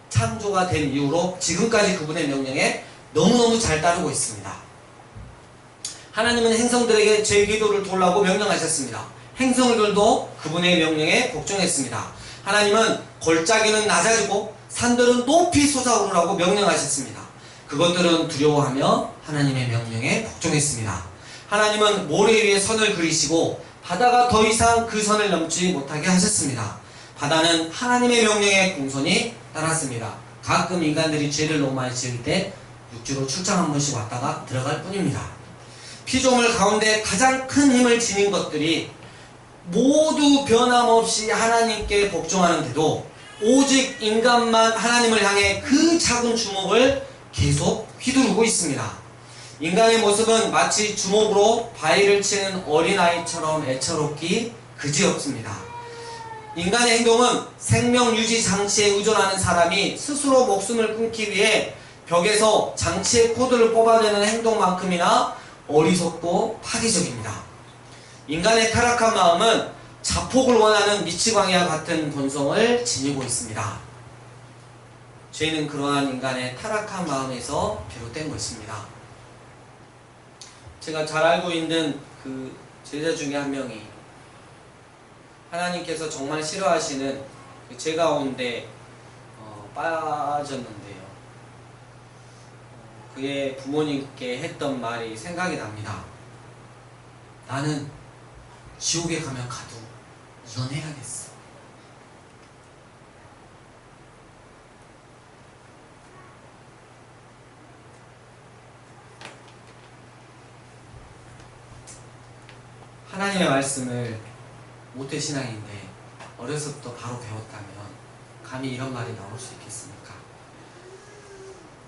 창조가 된 이후로 지금까지 그분의 명령에 너무너무 잘 따르고 있습니다. 하나님은 행성들에게 제 기도를 돌라고 명령하셨습니다. 행성들도 그분의 명령에 복종했습니다. 하나님은 골짜기는 낮아지고 산들은 높이 솟아오르라고 명령하셨습니다. 그것들은 두려워하며 하나님의 명령에 복종했습니다. 하나님은 모래 위에 선을 그리시고 바다가 더 이상 그 선을 넘지 못하게 하셨습니다. 바다는 하나님의 명령에 공손히 따랐습니다. 가끔 인간들이 죄를 너무 많이 지을 때 육지로 출장 한 번씩 왔다가 들어갈 뿐입니다. 피조물 가운데 가장 큰 힘을 지닌 것들이 모두 변함없이 하나님께 복종하는데도 오직 인간만 하나님을 향해 그 작은 주먹을 계속 휘두르고 있습니다. 인간의 모습은 마치 주먹으로 바위를 치는 어린아이처럼 애처롭기 그지없습니다. 인간의 행동은 생명 유지 장치에 의존하는 사람이 스스로 목숨을 끊기 위해 벽에서 장치의 코드를 뽑아내는 행동만큼이나 어리석고 파괴적입니다. 인간의 타락한 마음은 자폭을 원하는 미치광이와 같은 본성을 지니고 있습니다. 죄는 그러한 인간의 타락한 마음에서 비롯된 것입니다. 제가 잘 알고 있는 그 제자 중에 한 명이 하나님께서 정말 싫어하시는 그 죄 가운데 빠졌는데요. 그의 부모님께 했던 말이 생각이 납니다. 나는 지옥에 가면 가도 이혼해야겠어. 하나님의 말씀을 모태신앙인데 어려서부터 바로 배웠다면 감히 이런 말이 나올 수 있겠습니까?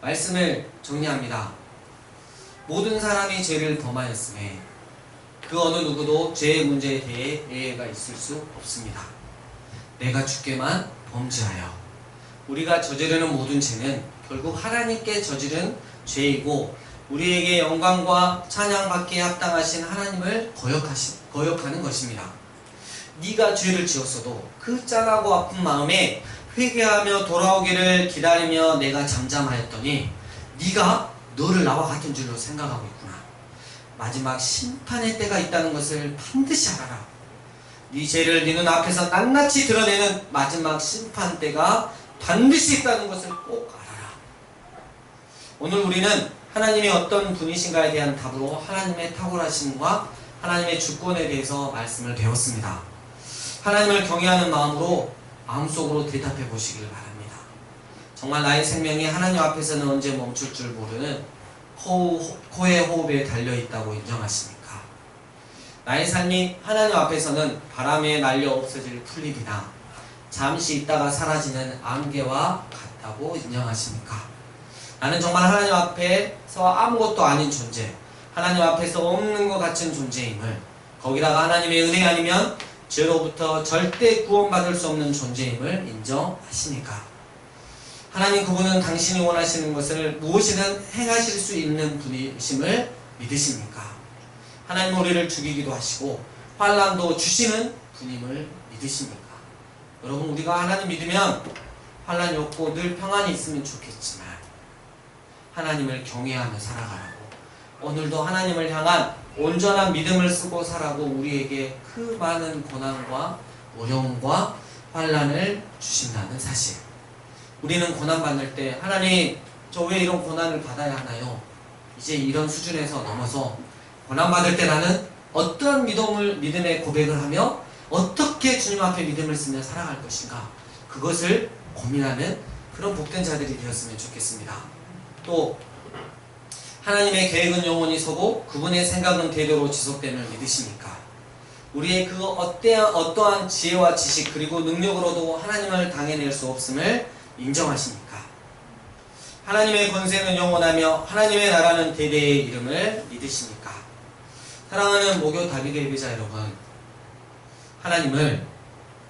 말씀을 정리합니다. 모든 사람이 죄를 범하였음에 그 어느 누구도 죄의 문제에 대해 예외가 있을 수 없습니다. 내가 주께만 범죄하여 우리가 저지르는 모든 죄는 결국 하나님께 저지른 죄이고 우리에게 영광과 찬양받기에 합당하신 하나님을 거역하는 것입니다. 네가 죄를 지었어도 그 짠하고 아픈 마음에 회개하며 돌아오기를 기다리며 내가 잠잠하였더니 네가 너를 나와 같은 줄로 생각하고 있구나. 마지막 심판의 때가 있다는 것을 반드시 알아라. 네 죄를 네 눈 앞에서 낱낱이 드러내는 마지막 심판 때가 반드시 있다는 것을 꼭 알아라. 오늘 우리는 하나님이 어떤 분이신가에 대한 답으로 하나님의 탁월하심과 하나님의 주권에 대해서 말씀을 배웠습니다. 하나님을 경외하는 마음으로 마음속으로 대답해 보시길 바랍니다. 정말 나의 생명이 하나님 앞에서는 언제 멈출 줄 모르는 코의 호흡에 달려있다고 인정하십니까? 나의 삶이 하나님 앞에서는 바람에 날려 없어질 풀잎이나 잠시 있다가 사라지는 안개와 같다고 인정하십니까? 나는 정말 하나님 앞에서 아무것도 아닌 존재, 하나님 앞에서 없는 것 같은 존재임을, 거기다가 하나님의 은혜 아니면 죄로부터 절대 구원받을 수 없는 존재임을 인정하시니까? 하나님 그분은 당신이 원하시는 것을 무엇이든 행하실 수 있는 분이심을 믿으십니까? 하나님 우리를 죽이기도 하시고 환난도 주시는 분임을 믿으십니까? 여러분, 우리가 하나님 믿으면 환난이 없고 늘 평안이 있으면 좋겠지만 하나님을 경외하며 살아가라고, 오늘도 하나님을 향한 온전한 믿음을 쓰고 살아고 우리에게 그 많은 고난과 어려움과 환난을 주신다는 사실. 우리는 고난받을 때 하나님 저 왜 이런 고난을 받아야 하나요? 이제 이런 수준에서 넘어서 고난받을 때 나는 어떠한 믿음의 고백을 하며 어떻게 주님 앞에 믿음을 쓰며 살아갈 것인가, 그것을 고민하는 그런 복된 자들이 되었으면 좋겠습니다. 또 하나님의 계획은 영원히 서고 그분의 생각은 대대로 지속됨을 믿으십니까? 우리의 그 어떠한 지혜와 지식 그리고 능력으로도 하나님을 당해낼 수 없음을 인정하십니까? 하나님의 권세는 영원하며 하나님의 나라는 대대의 이름을 믿으십니까? 사랑하는 모교 다비드 예배자 여러분, 하나님을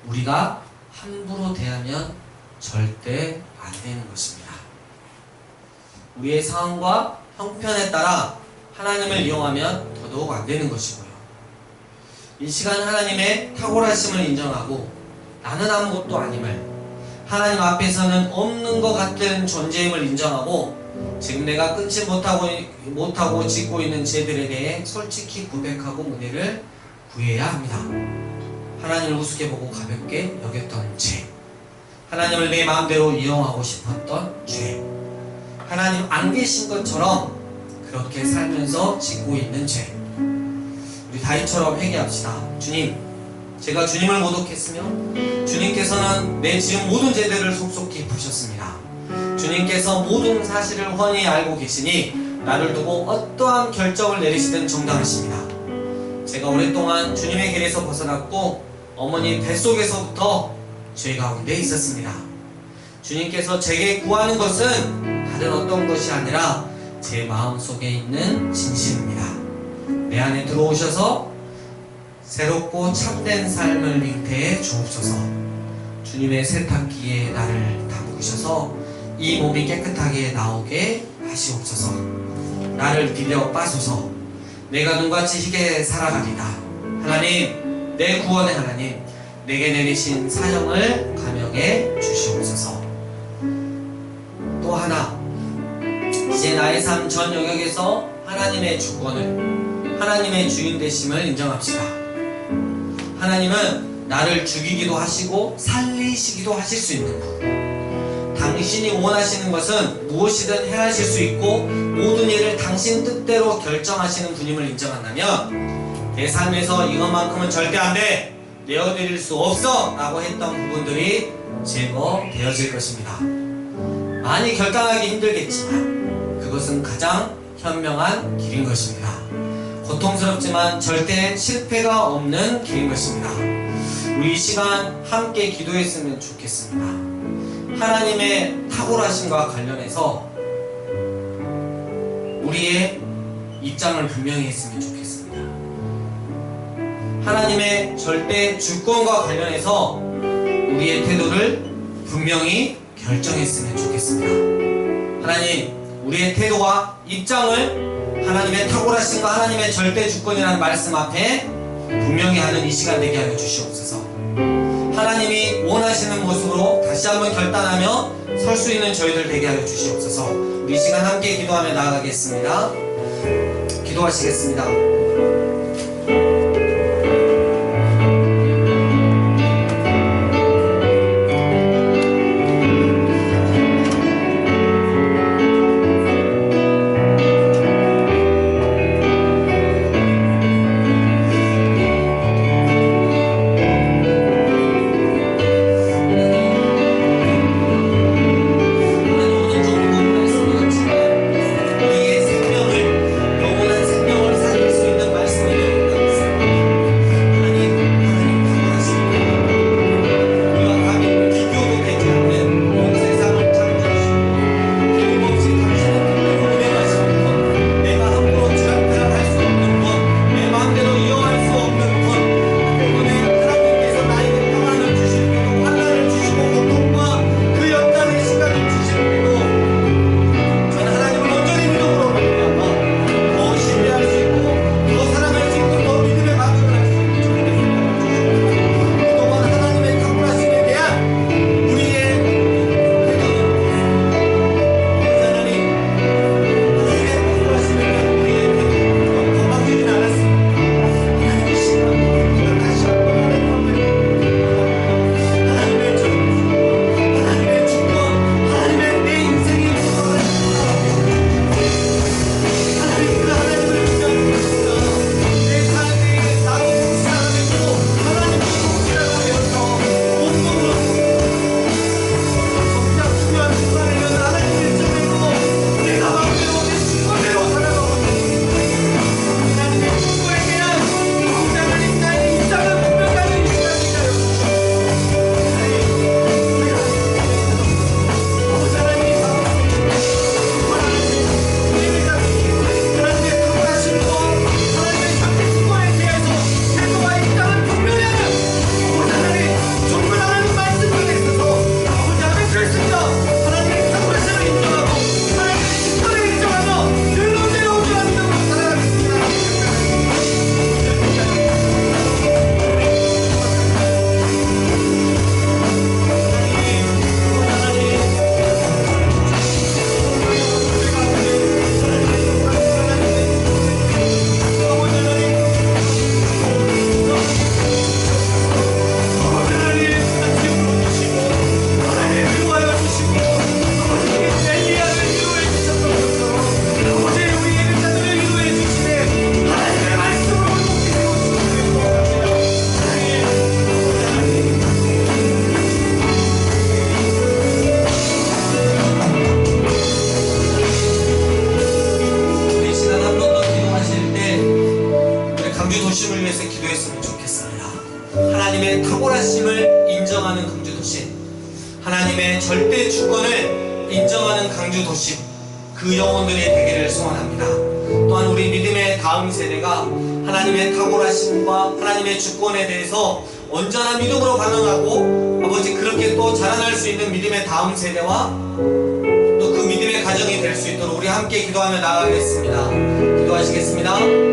우리가 함부로 대하면 절대 안 되는 것입니다. 우리의 상황과 형편에 따라 하나님을 이용하면 더더욱 안 되는 것이고요. 이 시간 하나님의 탁월하심을 인정하고 나는 아무것도 아님을, 하나님 앞에서는 없는 것 같은 존재임을 인정하고 지금 내가 끊지 못하고 짓고 있는 죄들에 대해 솔직히 고백하고 은혜를 구해야 합니다. 하나님을 우습게 보고 가볍게 여겼던 죄, 하나님을 내 마음대로 이용하고 싶었던 죄, 하나님 안 계신 것처럼 그렇게 살면서 짓고 있는 죄, 우리 다윗처럼 회개합시다. 주님, 제가 주님을 모독했으며 주님께서는 내 지은 모든 죄들을 속속히 보셨습니다. 주님께서 모든 사실을 훤히 알고 계시니 나를 두고 어떠한 결정을 내리시든 정당하십니다. 제가 오랫동안 주님의 길에서 벗어났고 어머니 뱃속에서부터 죄 가운데 있었습니다. 주님께서 제게 구하는 것은 다른 어떤 것이 아니라 제 마음속에 있는 진실입니다. 내 안에 들어오셔서 새롭고 참된 삶을 잉태해 주옵소서. 주님의 세탁기에 나를 담그셔서 이 몸이 깨끗하게 나오게 하시옵소서. 나를 비벼 빠소서. 내가 눈같이 희게 살아가리다. 하나님, 내 구원의 하나님, 내게 내리신 사형을 감형해 주시옵소서. 또 하나, 이제 나의 삶 전 영역에서 하나님의 주권을, 하나님의 주인 되심을 인정합시다. 하나님은 나를 죽이기도 하시고 살리시기도 하실 수 있는 분, 당신이 원하시는 것은 무엇이든 행하실 수 있고 모든 일을 당신 뜻대로 결정하시는 분임을 인정한다면 내 삶에서 이것만큼은 절대 안 돼, 내어드릴 수 없어 라고 했던 부분들이 제거되어질 것입니다. 많이 결단하기 힘들겠지만 그것은 가장 현명한 길인 것입니다. 고통스럽지만 절대 실패가 없는 길인 것입니다. 우리 이 시간 함께 기도했으면 좋겠습니다. 하나님의 탁월하심과 관련해서 우리의 입장을 분명히 했으면 좋겠습니다. 하나님의 절대 주권과 관련해서 우리의 태도를 분명히 결정했으면 좋겠습니다. 하나님, 우리의 태도와 입장을 하나님의 탁월하심과 하나님의 절대 주권이라는 말씀 앞에 분명히 하는 이 시간 되게 하여 주시옵소서. 하나님이 원하시는 모습으로 다시 한번 결단하며 설 수 있는 저희들 되게 하여 주시옵소서. 우리 이 시간 함께 기도하며 나아가겠습니다. 기도하시겠습니다. 하나님의 탁월하심을 인정하는 강주도심, 하나님의 절대 주권을 인정하는 강주도심, 그 영혼들이 되기를 소원합니다. 또한 우리 믿음의 다음 세대가 하나님의 탁월하심과 하나님의 주권에 대해서 온전한 믿음으로 반응하고 아버지 그렇게 또 자라날 수 있는 믿음의 다음 세대와 또 그 믿음의 가정이 될 수 있도록 우리 함께 기도하며 나아가겠습니다. 기도하시겠습니다.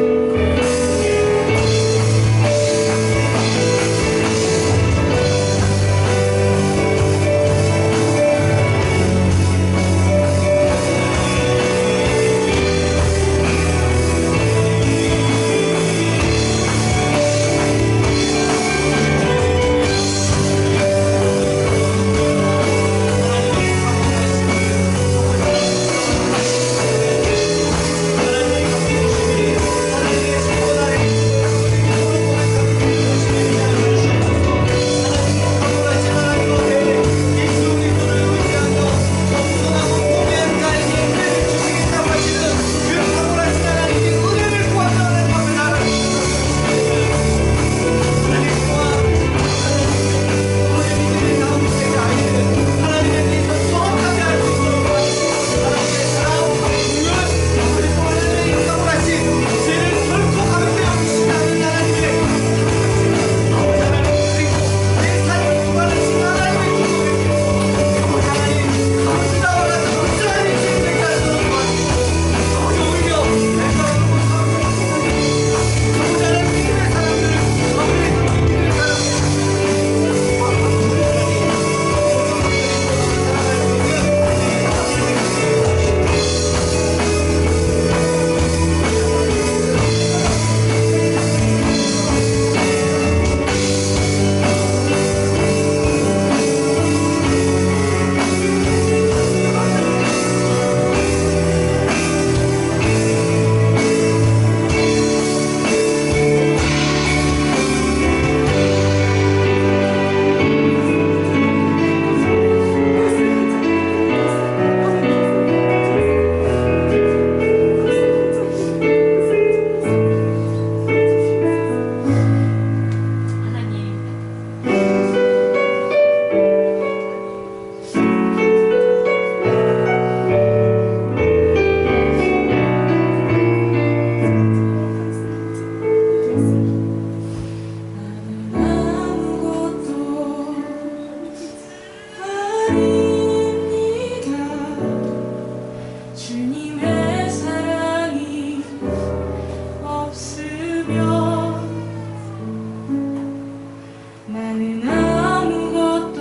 나는 아무것도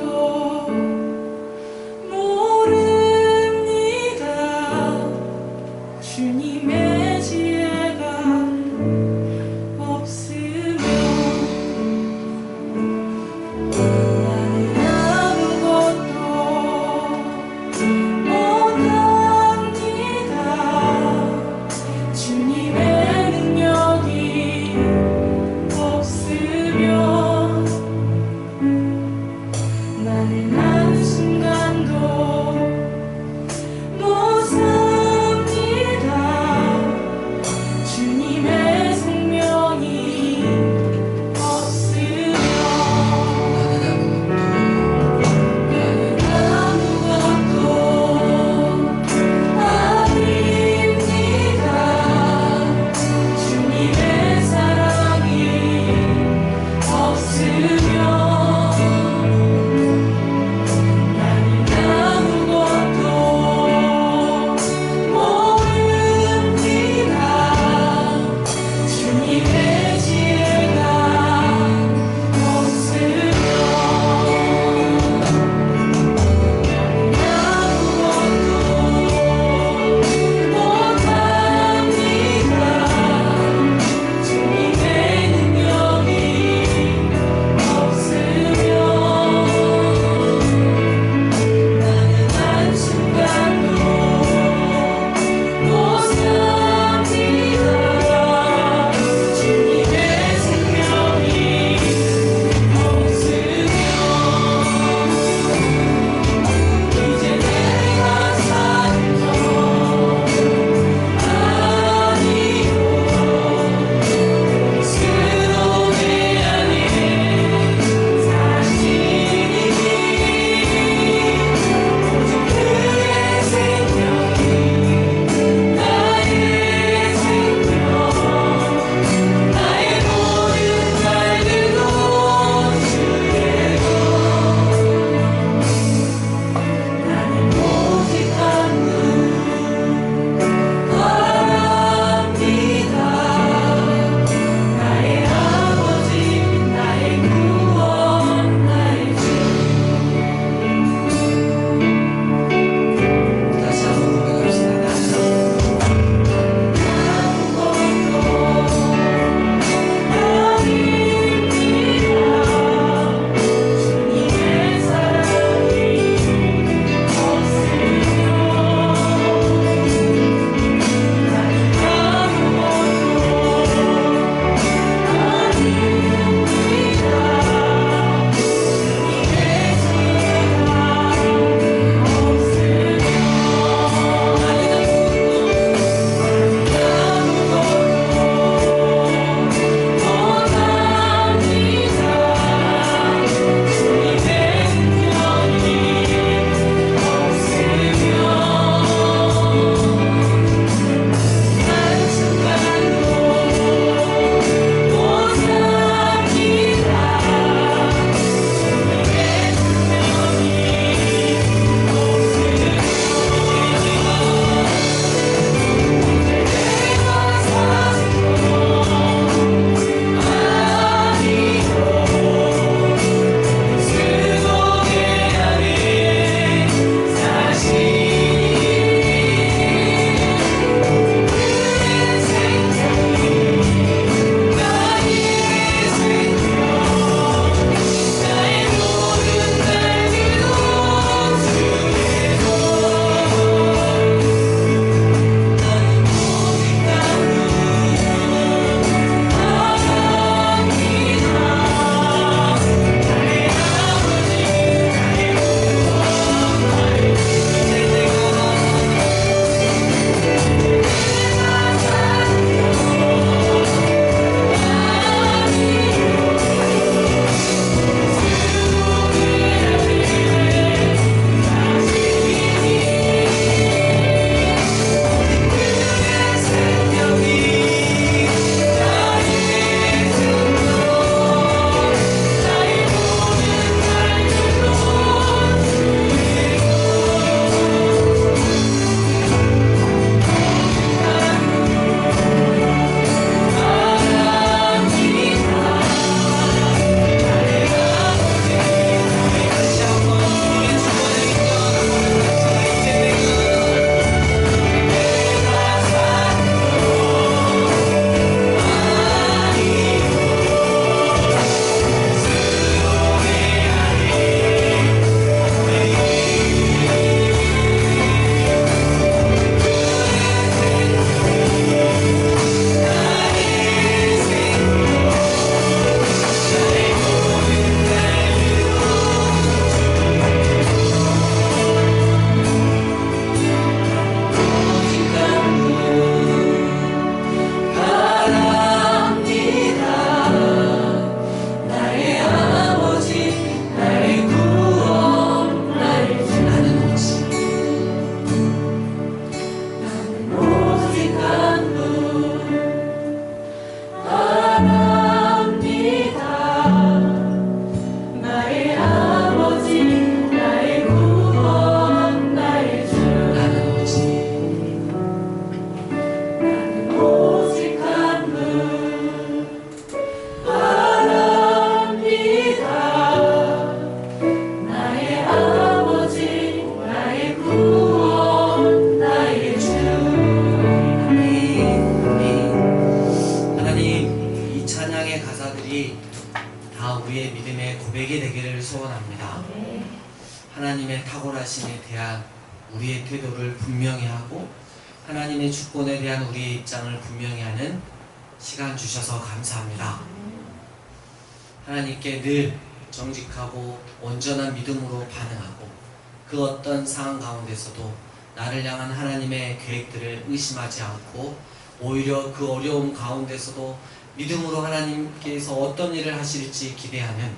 모릅니다. 주님의 지혜가 없으면 나는 아무것도 못합니다. 주님의 능력이 일들이 다 우리의 믿음의 고백이 되기를 소원합니다. 하나님의 탁월하심에 대한 우리의 태도를 분명히 하고 하나님의 주권에 대한 우리의 입장을 분명히 하는 시간 주셔서 감사합니다. 하나님께 늘 정직하고 온전한 믿음으로 반응하고 그 어떤 상황 가운데서도 나를 향한 하나님의 계획들을 의심하지 않고 오히려 그 어려움 가운데서도 믿음으로 하나님께서 어떤 일을 하실지 기대하는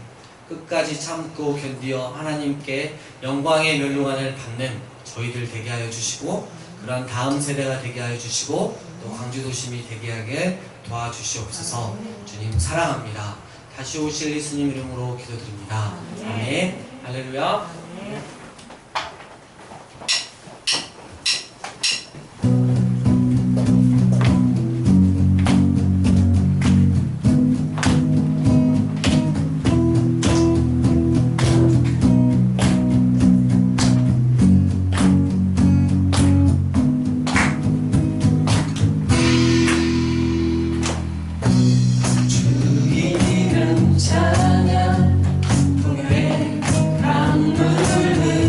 끝까지 참고 견디어 하나님께 영광의 멸류관을 받는 저희들 되게 하여 주시고 그런 다음 세대가 되게 하여 주시고 또 광주도심이 되게 하게 도와주시옵소서. 주님 사랑합니다. 다시 오실 예수님 이름으로 기도드립니다. 아멘. 할렐루야. 주의 이름 찬양 풍요의 강물을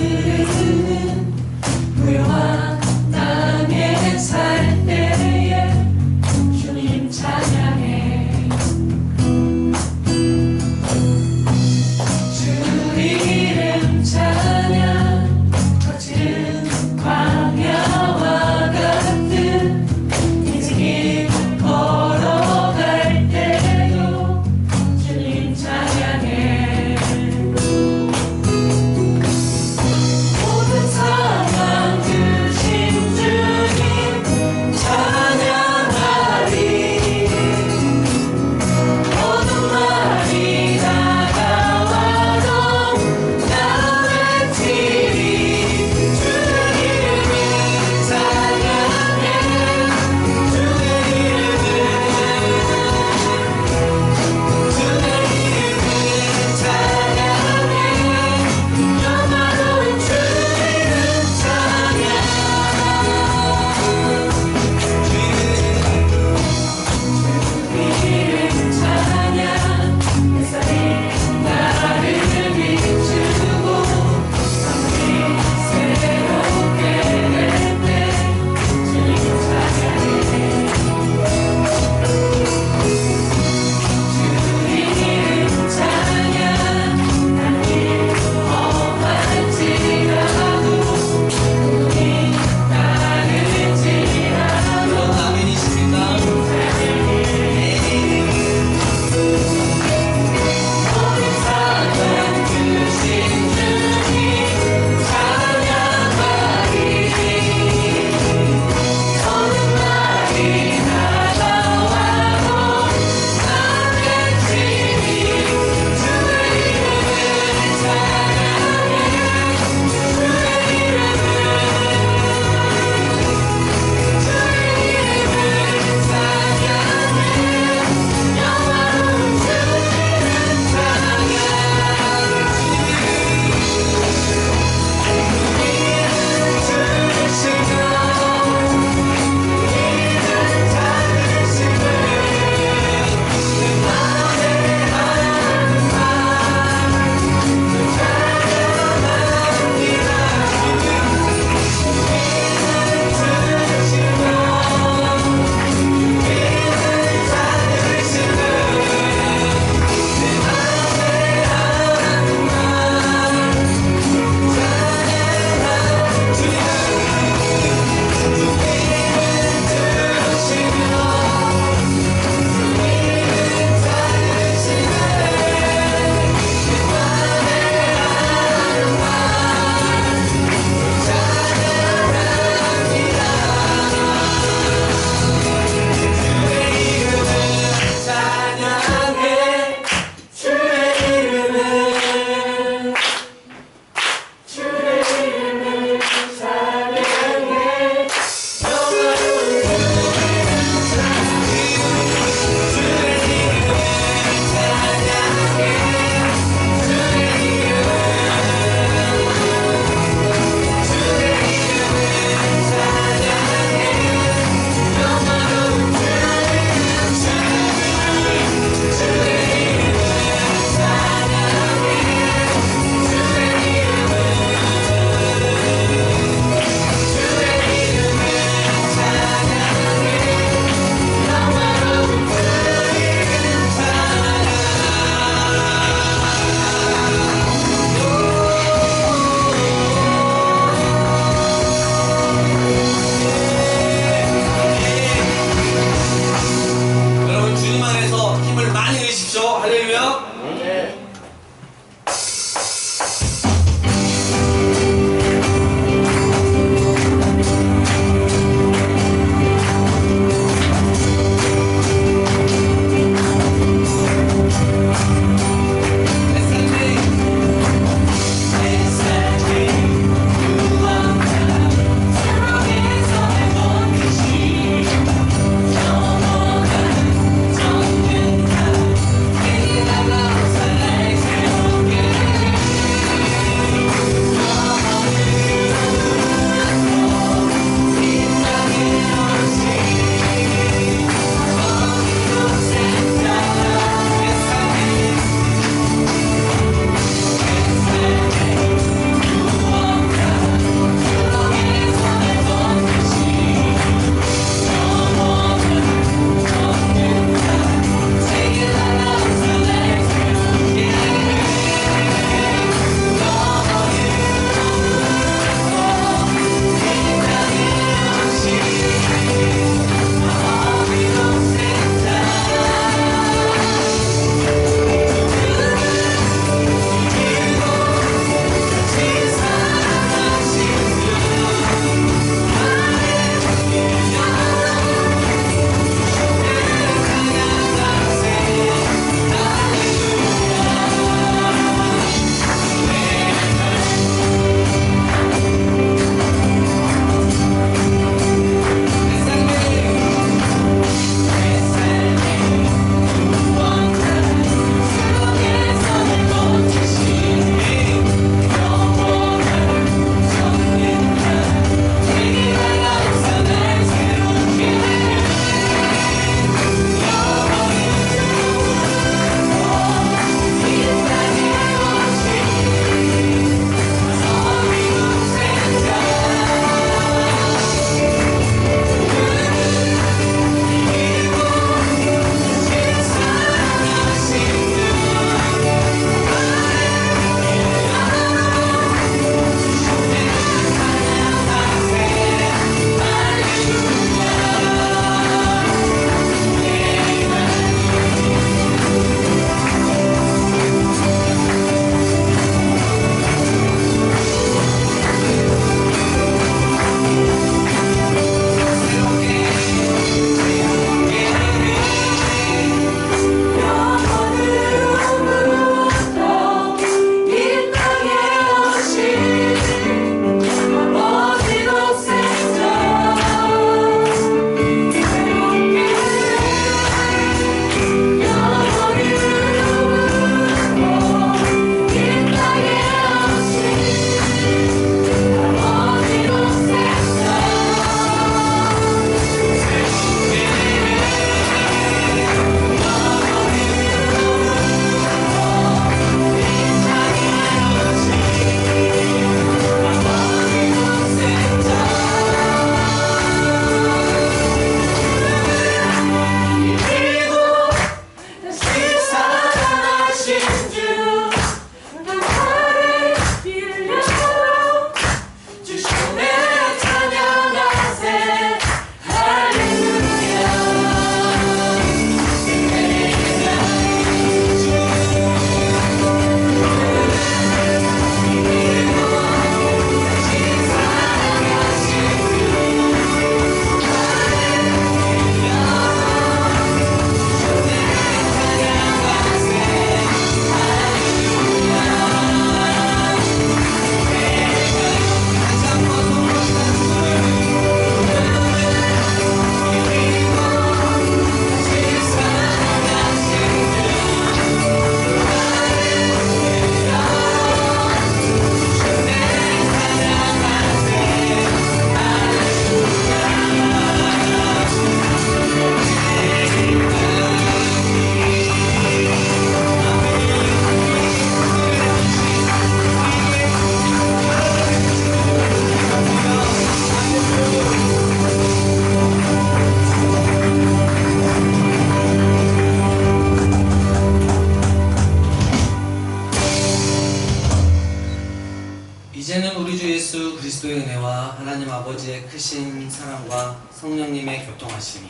하나님 아버지의 크신 사랑과 성령님의 교통하심이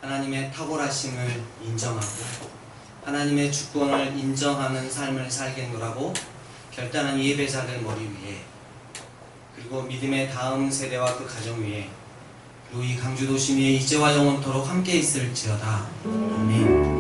하나님의 탁월하심을 인정하고 하나님의 주권을 인정하는 삶을 살겠노라고 결단한 예배자들 머리 위에 그리고 믿음의 다음 세대와 그 가정 위에 그리고 이 강주도심 위에 이제와 영원토록 함께 있을지어다. 아멘.